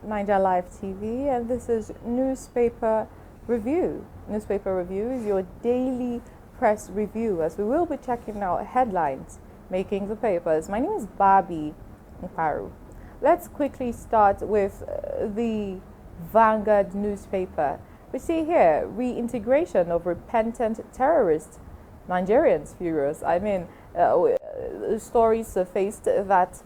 Niger Live TV, and this is Newspaper Review. Newspaper Review is your daily press review, as we will be checking out headlines making the papers. My name is Barbie Mkparu. Let's quickly start with the Vanguard newspaper. We see here reintegration of repentant terrorists. Nigerians furious. Stories surfaced that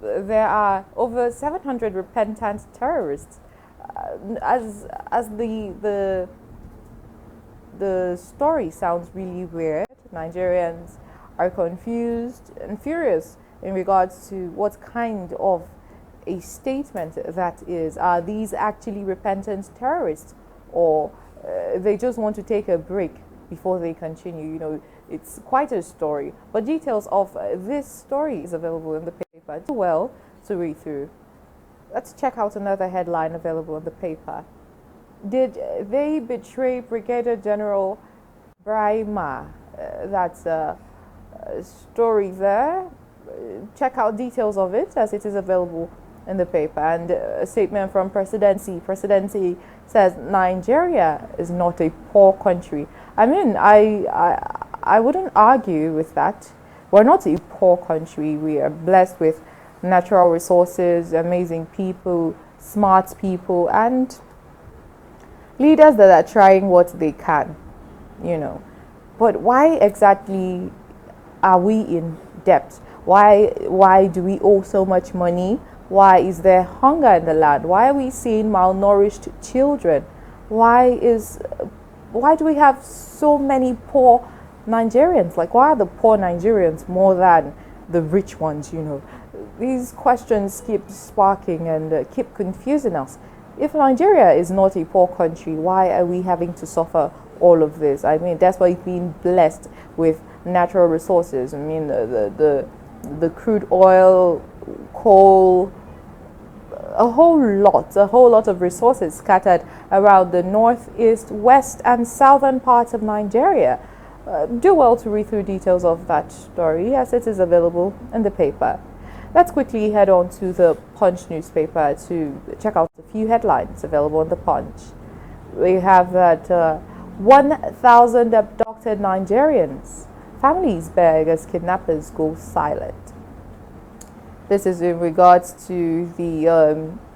there are over 700 repentant terrorists. As the story sounds really weird, Nigerians are confused and furious in regards to what kind of a statement that is. Are these actually repentant terrorists, or they just want to take a break before they continue? It's quite a story, but details of this story is available in the paper. Do well to read through. Let's check out another headline available in the paper. Did they betray Brigadier General Brahima? That's a story there. Check out details of it as it is available in the paper. And a statement from Presidency. Presidency says Nigeria is not a poor country. I wouldn't argue with that. We're not a poor country. We are blessed with natural resources, amazing people, smart people, and leaders that are trying what they can, But why exactly are we in debt? Why do we owe so much money? Why is there hunger in the land? Why are we seeing malnourished children? Why do we have so many poor Nigerians? Why are the poor Nigerians more than the rich ones? These questions keep sparking and keep confusing us. If Nigeria is not a poor country, why are we having to suffer all of this? That's why being blessed with natural resources. The crude oil, coal, a whole lot of resources scattered around the northeast, west, and southern parts of Nigeria. Do well to read through details of that story as it is available in the paper. Let's quickly head on to the Punch newspaper to check out a few headlines available in the Punch. We have that 1,000 abducted Nigerians. Families beg as kidnappers go silent. This is in regards to the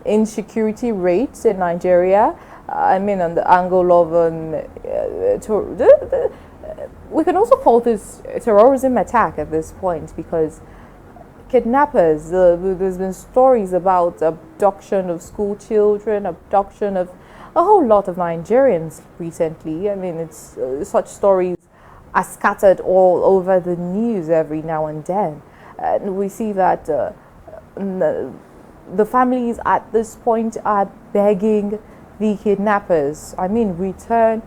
insecurity rates in Nigeria. On the angle of we can also call this a terrorism attack at this point, because kidnappers, there's been stories about abduction of school children, abduction of a whole lot of Nigerians recently. It's such stories are scattered all over the news every now and then. And we see that the families at this point are begging the kidnappers, return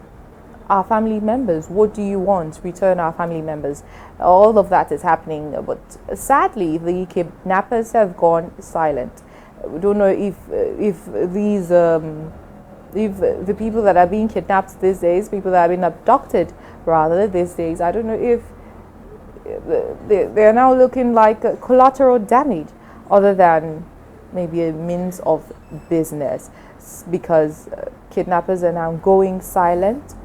our family members. What do you want? Return our family members. All of that is happening, but sadly, the kidnappers have gone silent. We don't know if these if the people that are being kidnapped these days, people that have been abducted rather these days, I don't know if they are now looking like collateral damage, other than maybe a means of business, because kidnappers are now going silent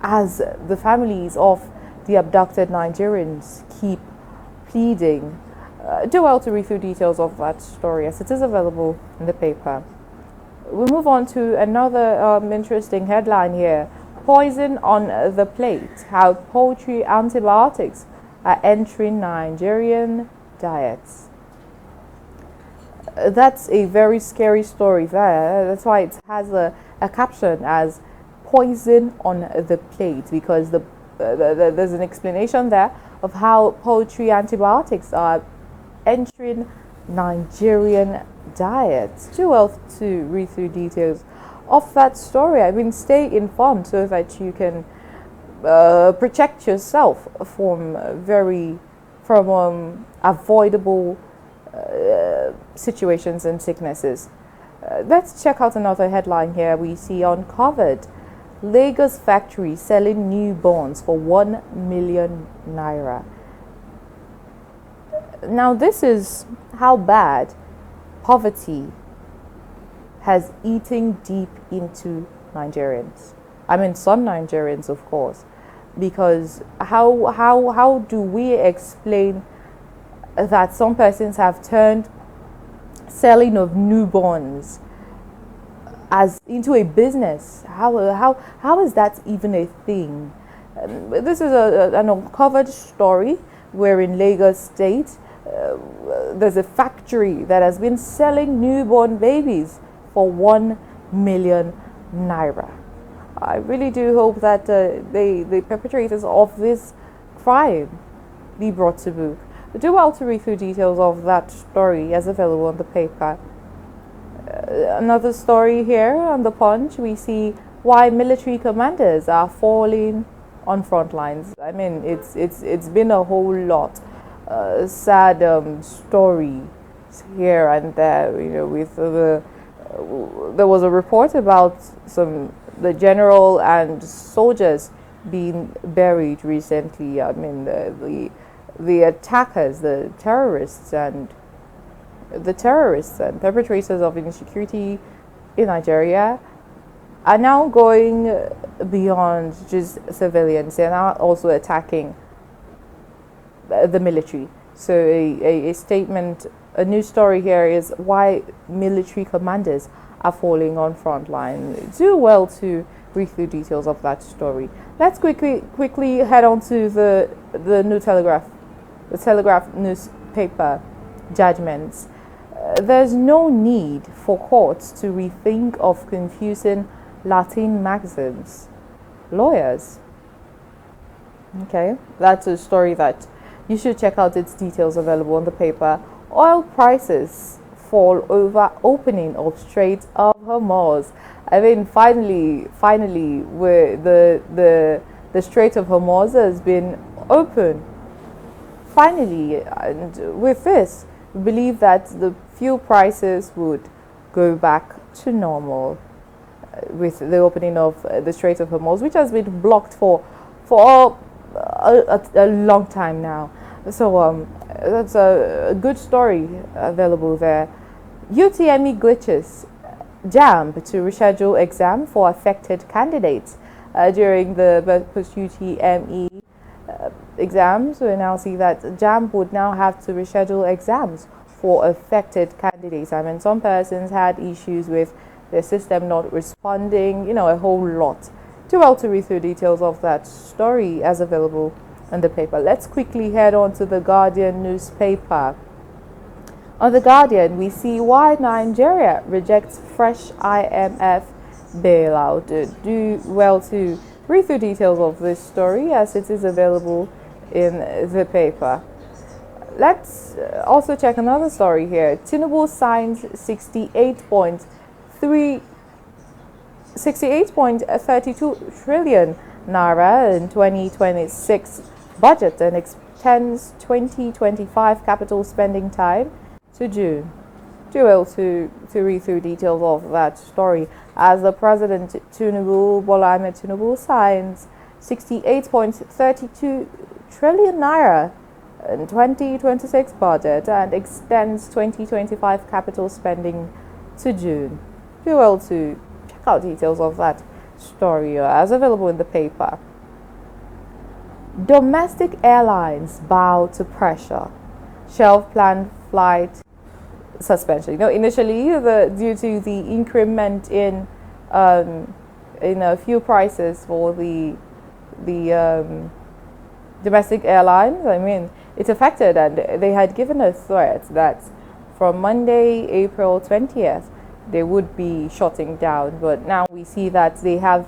as the families of the abducted Nigerians keep pleading. Do well to read through details of that story as it is available in the paper. We'll move on to another interesting headline here. Poison on the plate. How poultry antibiotics are entering Nigerian diets. That's a very scary story there. That's why it has a caption as poison on the plate, because there's an explanation there of how poultry antibiotics are entering Nigerian diets. Do well to read through details of that story. Stay informed so that you can protect yourself from avoidable situations and sicknesses. Let's check out another headline here. We see uncovered Lagos factory selling newborns for 1 million naira. Now, this is how bad poverty has eaten deep into Nigerians. I mean, some Nigerians, of course, because how do we explain that some persons have turned selling of newborns as into a business? How is that even a thing? This is an uncovered story where in Lagos State there's a factory that has been selling newborn babies for 1 million naira. I really do hope that the perpetrators of this crime be brought to book. Do well to read through details of that story as available on the paper. Another story here on the Punch, we see why military commanders are falling on front lines. I mean, it's been a whole lot sad story here and there. You know, with there was a report about the general and soldiers being buried recently. I mean, the attackers, the terrorists and perpetrators of insecurity in Nigeria are now going beyond just civilians. They're now also attacking the military. So a statement, a news story here is why military commanders are falling on front line. Do well to read through details of that story. Let's quickly head on to the New Telegraph, the Telegraph newspaper judgments. There's no need for courts to rethink of confusing Latin maxims. Lawyers. Okay, that's a story that you should check out its details available on the paper. Oil prices fall over opening of Strait of Hormuz. I mean, finally, where the Strait of Hormuz has been open. Finally, and with this, we believe that the fuel prices would go back to normal with the opening of the Strait of Hormuz, which has been blocked for a long time now. So that's a good story available there. UTME glitches, JAMB to reschedule exam for affected candidates during the post-UTME exams. We now see that JAMB would now have to reschedule exams for affected candidates. I mean, some persons had issues with the system not responding, you know, a whole lot. Too well to read through details of that story as available in the paper. Let's quickly head on to the Guardian newspaper. On the Guardian, we see why Nigeria rejects fresh IMF bailout. Do well to read through details of this story as it is available in the paper. Let's also check another story here. Tinubu signs 68.32 trillion naira in 2026 budget and extends 2025 capital spending time to June. Do well to read through details of that story as the President Bola Ahmed Tinubu signs 68.32 trillion naira in 2026 budget and extends 2025 capital spending to June. Do well to check out details of that story as available in the paper. Domestic airlines bow to pressure. Shelf planned flight suspension. You know, initially, due to the increment in fuel prices for the domestic airlines, I mean, it's affected, and they had given a threat that from Monday, April 20th, they would be shutting down. But now we see that they have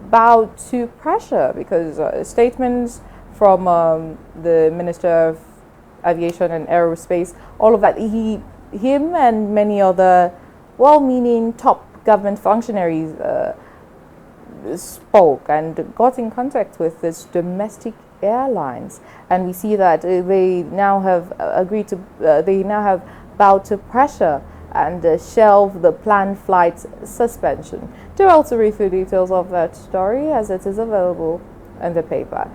bowed to pressure because statements from the Minister of Aviation and Aerospace, all of that, him and many other well-meaning top government functionaries spoke and got in contact with this domestic airlines, and we see that they now have agreed to they now have bowed to pressure and shelve the planned flight suspension. Do also read through details of that story as it is available in the paper.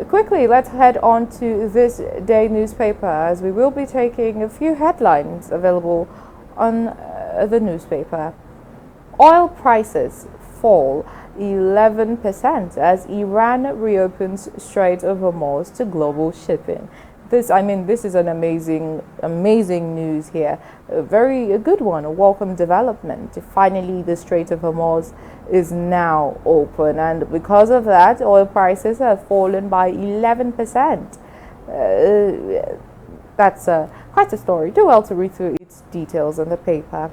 Quickly, let's head on to this day newspaper as we will be taking a few headlines available on the newspaper. Oil prices fall 11% as Iran reopens Strait of Hormuz to global shipping. This is an amazing news here. A good one, a welcome development. Finally, the Strait of Hormuz is now open, and because of that, oil prices have fallen by 11%. That's quite a story. Do well to read through its details in the paper.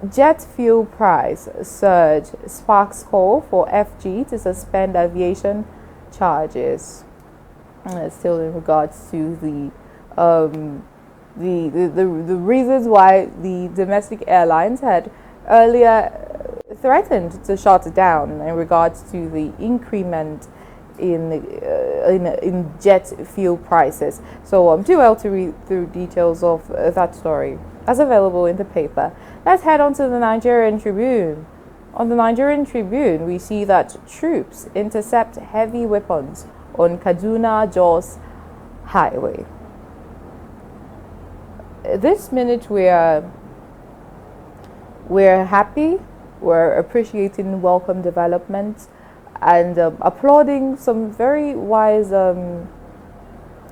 Jet fuel price surge sparks call for FG to suspend aviation charges. Still in regards to the reasons why the domestic airlines had earlier threatened to shut down in regards to the increment in jet fuel prices. So do well to read through details of that story as available in the paper. Let's head on to the Nigerian Tribune. On the Nigerian Tribune, we see that troops intercept heavy weapons on Kaduna-Jos highway. This minute we're happy, we're appreciating welcome developments, and applauding some very wise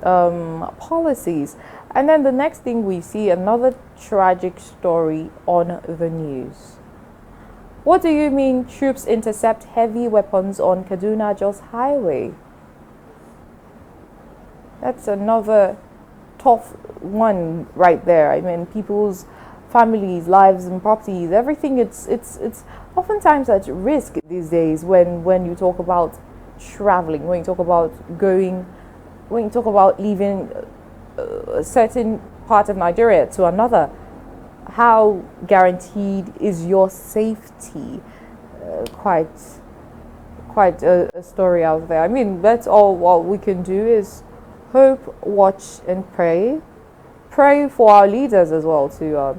policies. And then the next thing we see, another tragic story on the news. What do you mean troops intercept heavy weapons on Kaduna-Jos highway? That's another tough one right there. I mean, people's families, lives and properties, everything, it's oftentimes at risk these days when you talk about traveling, when you talk about leaving a certain part of Nigeria to another. How guaranteed is your safety? Quite a story out there. I mean, that's all what we can do is hope, watch and pray for our leaders as well to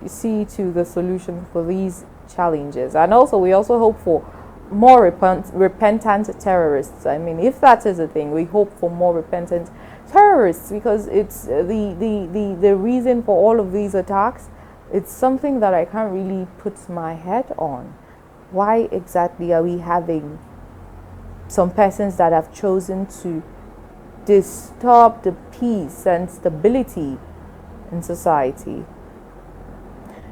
see to the solution for these challenges. And also we also hope for more repentant terrorists. I mean, if that is a thing, we hope for more repentant terrorists, because it's the reason for all of these attacks. It's something that I can't really put my head on. Why exactly are we having some persons that have chosen to disturb the peace and stability in society?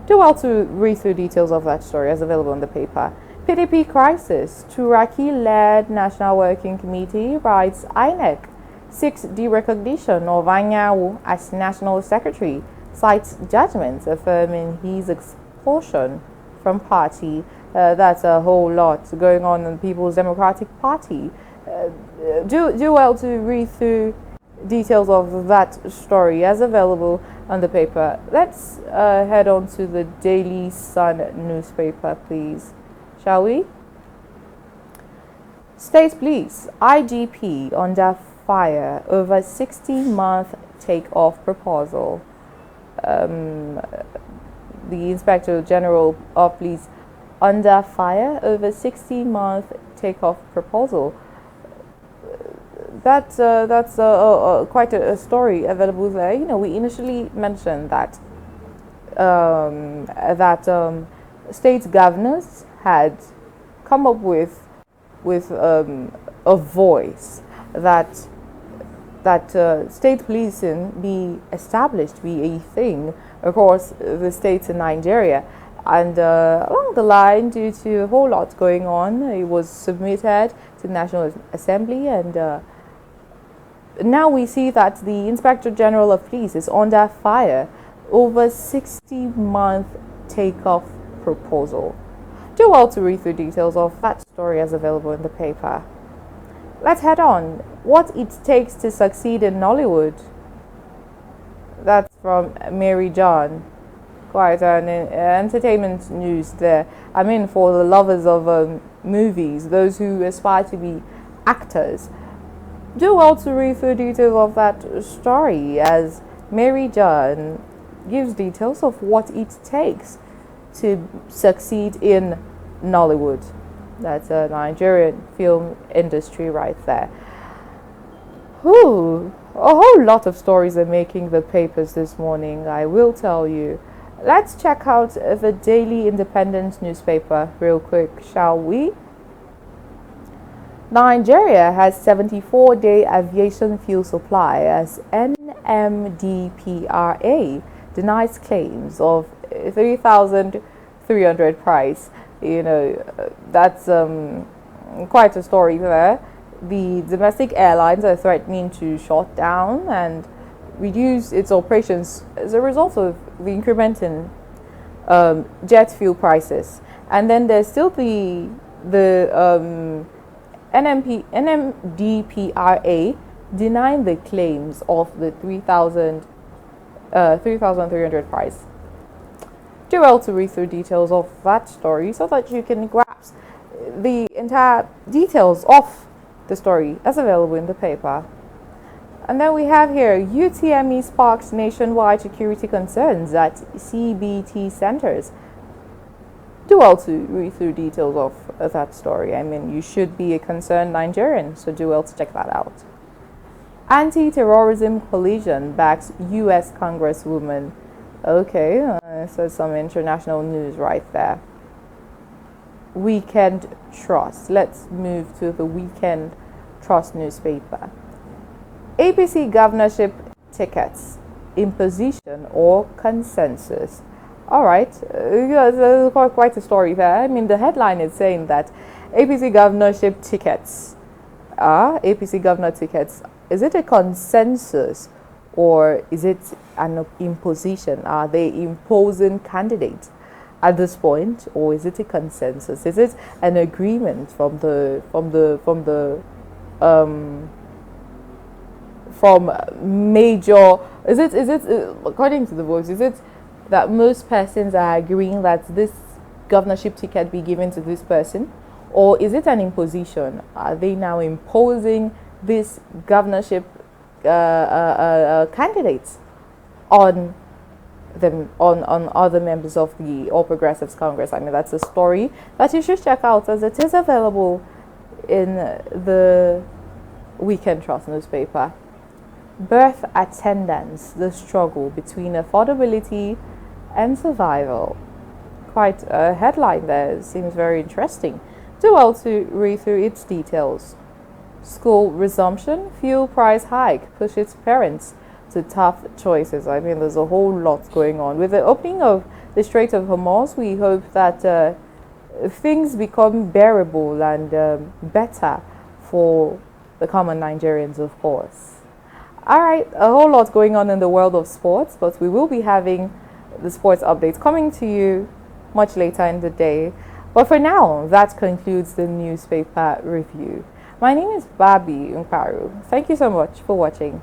Do well to read through details of that story as available in the paper. PDP crisis. Turaki-led National Working Committee writes INEC seeks derecognition of Anyanwu as National Secretary, cites judgments affirming his expulsion from party. That's a whole lot going on in the People's Democratic Party. Do well to read through details of that story as available on the paper. Let's head on to the Daily Sun newspaper, please, shall we? State Police IGP under fire over 60-month take-off proposal. The Inspector General of Police under fire over 60-month take-off proposal. That's quite a story available there. You know, we initially mentioned that state governors had come up with a voice that state policing be established, be a thing across the states in Nigeria. And along the line, due to a whole lot going on, it was submitted to the National Assembly, and now we see that the Inspector General of Police is under fire over 60-month takeoff proposal. Do well to read through details of that story as available in the paper. Let's head on. What it takes to succeed in Nollywood. That's from Mary John. Quite an entertainment news there. I mean, for the lovers of movies, those who aspire to be actors. Do well to read through details of that story as Mary John gives details of what it takes to succeed in Nollywood. That's a Nigerian film industry right there. A whole lot of stories are making the papers this morning, I will tell you. Let's check out the Daily Independent newspaper real quick, shall we? Nigeria has 74-day aviation fuel supply as NMDPRA denies claims of 3,300 price. That's quite a story there. The domestic airlines are threatening to shut down and reduce its operations as a result of the increment in jet fuel prices. And then there's still the NMDPRA denying the claims of the 3,300 price. Do well to read through details of that story so that you can grasp the entire details of the story as available in the paper. And then we have here, UTME sparks nationwide security concerns at CBT centers. Do well to read through details of that story. I mean, you should be a concerned Nigerian, so do well to check that out. Anti-terrorism coalition backs U.S. Congresswoman. Okay, so some international news right there. Weekend Trust. Let's move to the Weekend Trust newspaper. APC governorship tickets, imposition or consensus. All right, there's quite a story there. I mean, the headline is saying that APC governorship tickets, APC governor tickets, is it a consensus or is it an imposition? Are they imposing candidates at this point, or is it a consensus? Is it an agreement from major? Is it according to the votes? Is it that most persons are agreeing that this governorship ticket be given to this person, or is it an imposition? Are they now imposing this governorship candidates on them, on other members of the All Progressives Congress? I mean, that's a story that you should check out, as it is available in the Weekend Trust newspaper. Birth attendance, the struggle between affordability and survival. Quite a headline there. It seems very interesting. Do well to read through its details. School resumption, fuel price hike pushes parents to tough choices. I mean, there's a whole lot going on. With the opening of the Strait of Hormuz, we hope that things become bearable and better for the common Nigerians, of course. All right, a whole lot going on in the world of sports, but we will be having the sports updates coming to you much later in the day. But for now, that concludes the newspaper review. My name is Barbie Mkparu. Thank you so much for watching.